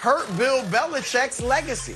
hurt Bill Belichick's legacy?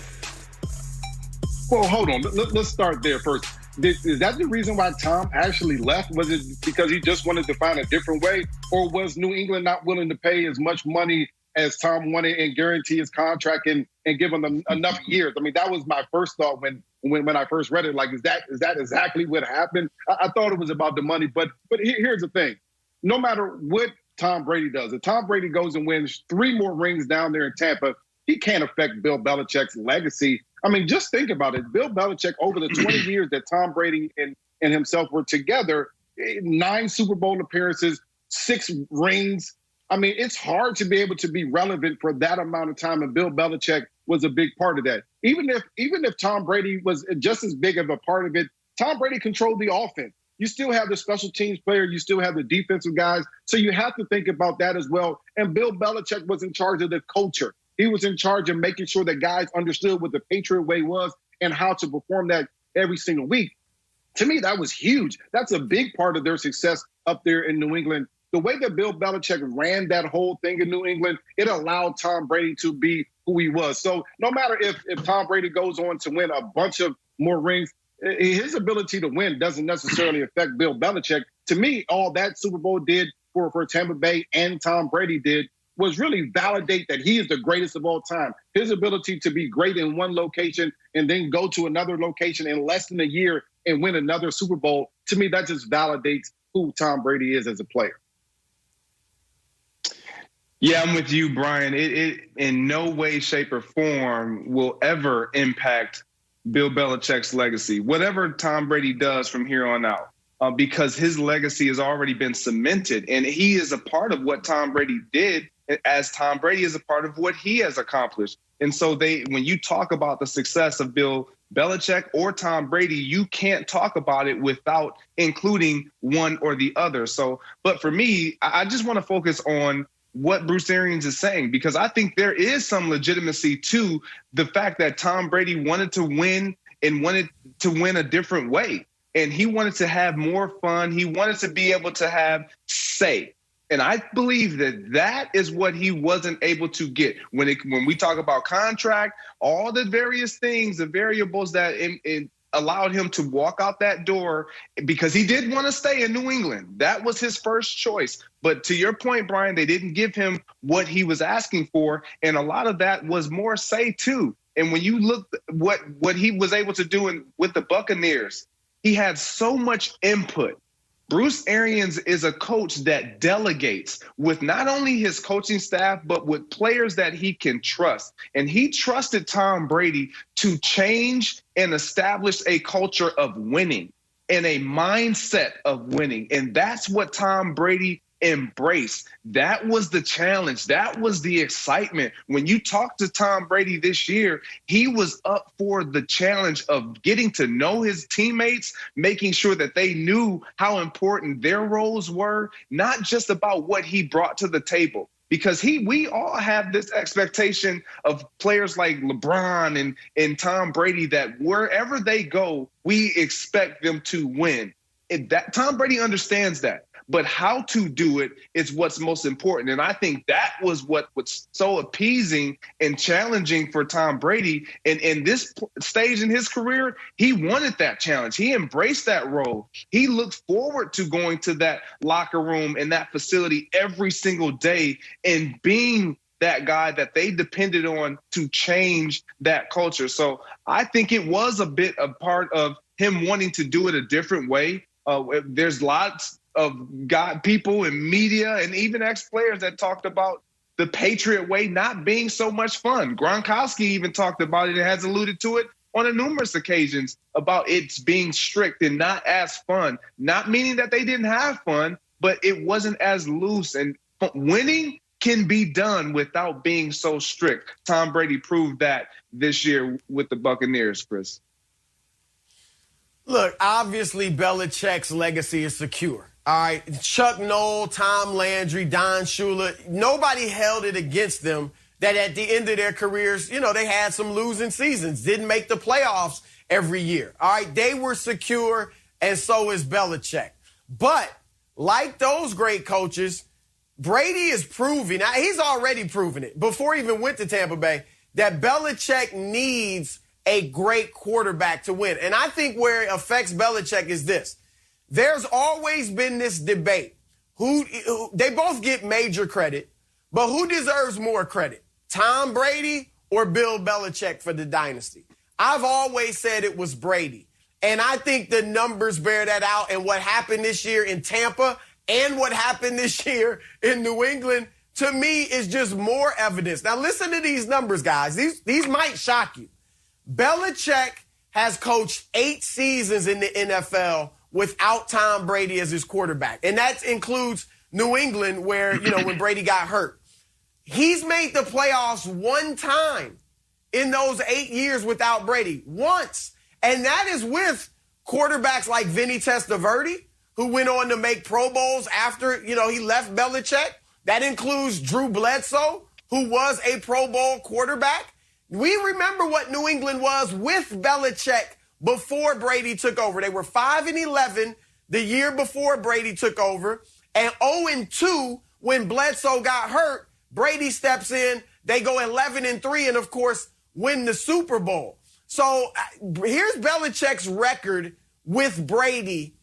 Well, hold on. Let's start there first. Is that the reason why Tom actually left? Was it because he just wanted to find a different way? Or was New England not willing to pay as much money as Tom wanted and guarantee his contract and give him enough years? I mean, that was my first thought when I first read it. Like, is that exactly what happened? I thought it was about the money. But here's the thing. No matter what Tom Brady does, if Tom Brady goes and wins 3 more rings down there in Tampa, he can't affect Bill Belichick's legacy. I mean, just think about it. Bill Belichick, over the 20 years that Tom Brady and himself were together, 9 Super Bowl appearances, 6 rings. I mean, it's hard to be able to be relevant for that amount of time, and Bill Belichick was a big part of that. Even if Tom Brady was just as big of a part of it, Tom Brady controlled the offense. You still have the special teams player. You still have the defensive guys. So you have to think about that as well. And Bill Belichick was in charge of the culture. He was in charge of making sure that guys understood what the Patriot way was and how to perform that every single week. To me, that was huge. That's a big part of their success up there in New England. The way that Bill Belichick ran that whole thing in New England, it allowed Tom Brady to be who he was. So no matter if Tom Brady goes on to win a bunch of more rings, his ability to win doesn't necessarily affect Bill Belichick. To me, all that Super Bowl did for Tampa Bay and Tom Brady did was really validate that he is the greatest of all time. His ability to be great in one location and then go to another location in less than a year and win another Super Bowl, to me, that just validates who Tom Brady is as a player. Yeah, I'm with you, Brian. It in no way, shape, or form will ever impact Bill Belichick's legacy, whatever Tom Brady does from here on out, because his legacy has already been cemented, and he is a part of what Tom Brady did, as Tom Brady is a part of what he has accomplished. And so when you talk about the success of Bill Belichick or Tom Brady, you can't talk about it without including one or the other. So, but for me, I just want to focus on what Bruce Arians is saying, because I think there is some legitimacy to the fact that Tom Brady wanted to win and wanted to win a different way. And he wanted to have more fun. He wanted to be able to have say. And I believe that is what he wasn't able to get when we talk about contract, all the various things, the variables that it allowed him to walk out that door, because he did want to stay in New England. That was his first choice. But to your point, Brian, they didn't give him what he was asking for. And a lot of that was more say too. And when you look what he was able to do with the Buccaneers, he had so much input. Bruce Arians is a coach that delegates with not only his coaching staff, but with players that he can trust. And he trusted Tom Brady to change and establish a culture of winning and a mindset of winning. And that's what Tom Brady embraced. That was the challenge. That was the excitement. When you talk to Tom Brady this year, he was up for the challenge of getting to know his teammates, making sure that they knew how important their roles were, not just about what he brought to the table. Because we all have this expectation of players like LeBron and Tom Brady that wherever they go, we expect them to win. And that Tom Brady understands that. But how to do it is what's most important. And I think that was what was so appeasing and challenging for Tom Brady. And in this stage in his career, he wanted that challenge. He embraced that role. He looked forward to going to that locker room and that facility every single day and being that guy that they depended on to change that culture. So I think it was a part of him wanting to do it a different way. There's lots of people and media and even ex-players that talked about the Patriot way not being so much fun. Gronkowski even talked about it and has alluded to it on numerous occasions about it's being strict and not as fun. Not meaning that they didn't have fun, but it wasn't as loose. And winning can be done without being so strict. Tom Brady proved that this year with the Buccaneers, Chris. Look, obviously Belichick's legacy is secure. All right, Chuck Noll, Tom Landry, Don Shula, nobody held it against them that at the end of their careers, they had some losing seasons, didn't make the playoffs every year. All right, they were secure, and so is Belichick. But like those great coaches, Brady is proving, he's already proven it before he even went to Tampa Bay, that Belichick needs a great quarterback to win. And I think where it affects Belichick is this. There's always been this debate. They both get major credit, but who deserves more credit? Tom Brady or Bill Belichick for the dynasty? I've always said it was Brady. And I think the numbers bear that out. And what happened this year in Tampa and what happened this year in New England, to me, is just more evidence. Now, listen to these numbers, guys. These might shock you. Belichick has coached 8 seasons in the NFL without Tom Brady as his quarterback. And that includes New England, where, when Brady got hurt. He's made the playoffs one time in those 8 years without Brady. Once. And that is with quarterbacks like Vinny Testaverde, who went on to make Pro Bowls after, he left Belichick. That includes Drew Bledsoe, who was a Pro Bowl quarterback. We remember what New England was with Belichick before Brady took over. They were 5-11 the year before Brady took over, and 0-2 when Bledsoe got hurt. Brady steps in. They go 11-3, and of course win the Super Bowl. So here's Belichick's record with Brady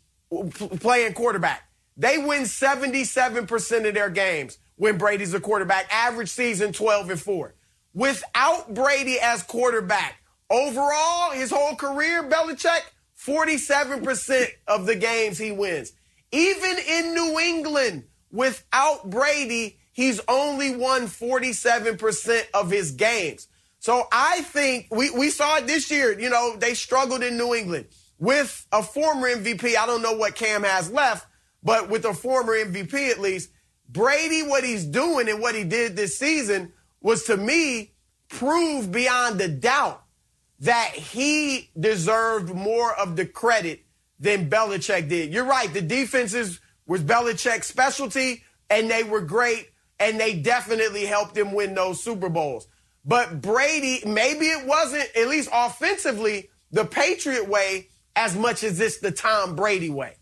playing quarterback. They win 77% of their games when Brady's a quarterback. Average season 12-4. Without Brady as quarterback, overall, his whole career, Belichick, 47% of the games he wins. Even in New England, without Brady, he's only won 47% of his games. So I think we saw it this year. They struggled in New England with a former MVP. I don't know what Cam has left, but with a former MVP at least, Brady, what he's doing and what he did this season was, to me, prove beyond a doubt that he deserved more of the credit than Belichick did. You're right. The defenses was Belichick's specialty, and they were great, and they definitely helped him win those Super Bowls. But Brady, maybe it wasn't, at least offensively, the Patriot way as much as it's the Tom Brady way.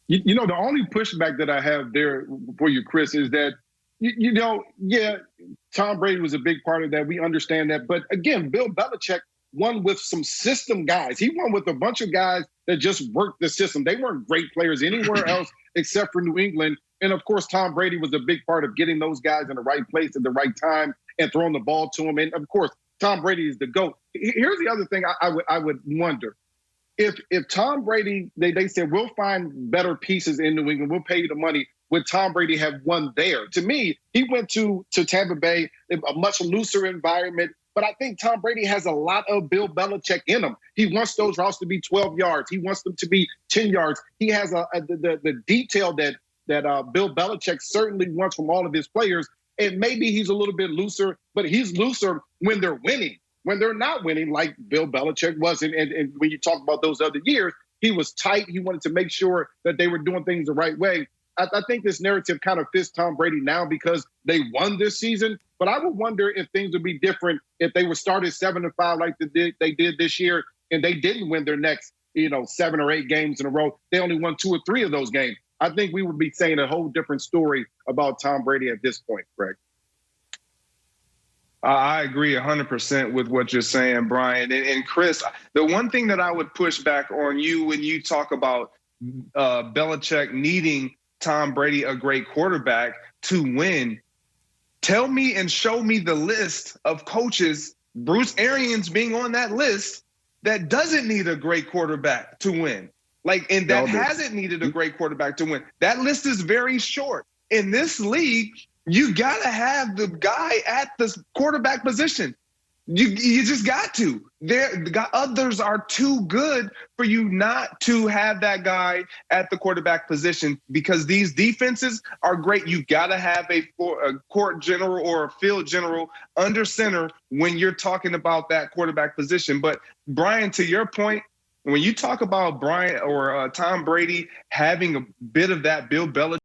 The only pushback that I have there for you, Chris, is that, Tom Brady was a big part of that. We understand that. But again, Bill Belichick won with some system guys. He won with a bunch of guys that just worked the system. They weren't great players anywhere else except for New England. And of course, Tom Brady was a big part of getting those guys in the right place at the right time and throwing the ball to them. And of course, Tom Brady is the GOAT. Here's the other thing I would wonder. If Tom Brady, they said, we'll find better pieces in New England, we'll pay you the money, would Tom Brady have won there? To me, he went to Tampa Bay, a much looser environment. But I think Tom Brady has a lot of Bill Belichick in him. He wants those routes to be 12 yards. He wants them to be 10 yards. He has the detail that Bill Belichick certainly wants from all of his players. And maybe he's a little bit looser, but he's looser when they're winning. When they're not winning, like Bill Belichick wasn't, and when you talk about those other years, he was tight. He wanted to make sure that they were doing things the right way. I think this narrative kind of fits Tom Brady now because they won this season. But I would wonder if things would be different if they were started 7-5 like they did this year, and they didn't win their next 7 or 8 games in a row. They only won 2 or 3 of those games. I think we would be saying a whole different story about Tom Brady at this point, Greg. I agree 100% with what you're saying, Brian. And Chris, the one thing that I would push back on you when you talk about Belichick needing Tom Brady, a great quarterback, to win, tell me and show me the list of coaches, Bruce Arians being on that list, that doesn't need a great quarterback to win. And that hasn't needed a great quarterback to win. That list is very short. In this league, you got to have the guy at the quarterback position. You just got to. Others are too good for you not to have that guy at the quarterback position because these defenses are great. You got to have a court general or a field general under center when you're talking about that quarterback position. But Brian, to your point, when you talk about Brian or Tom Brady having a bit of that Bill Belichick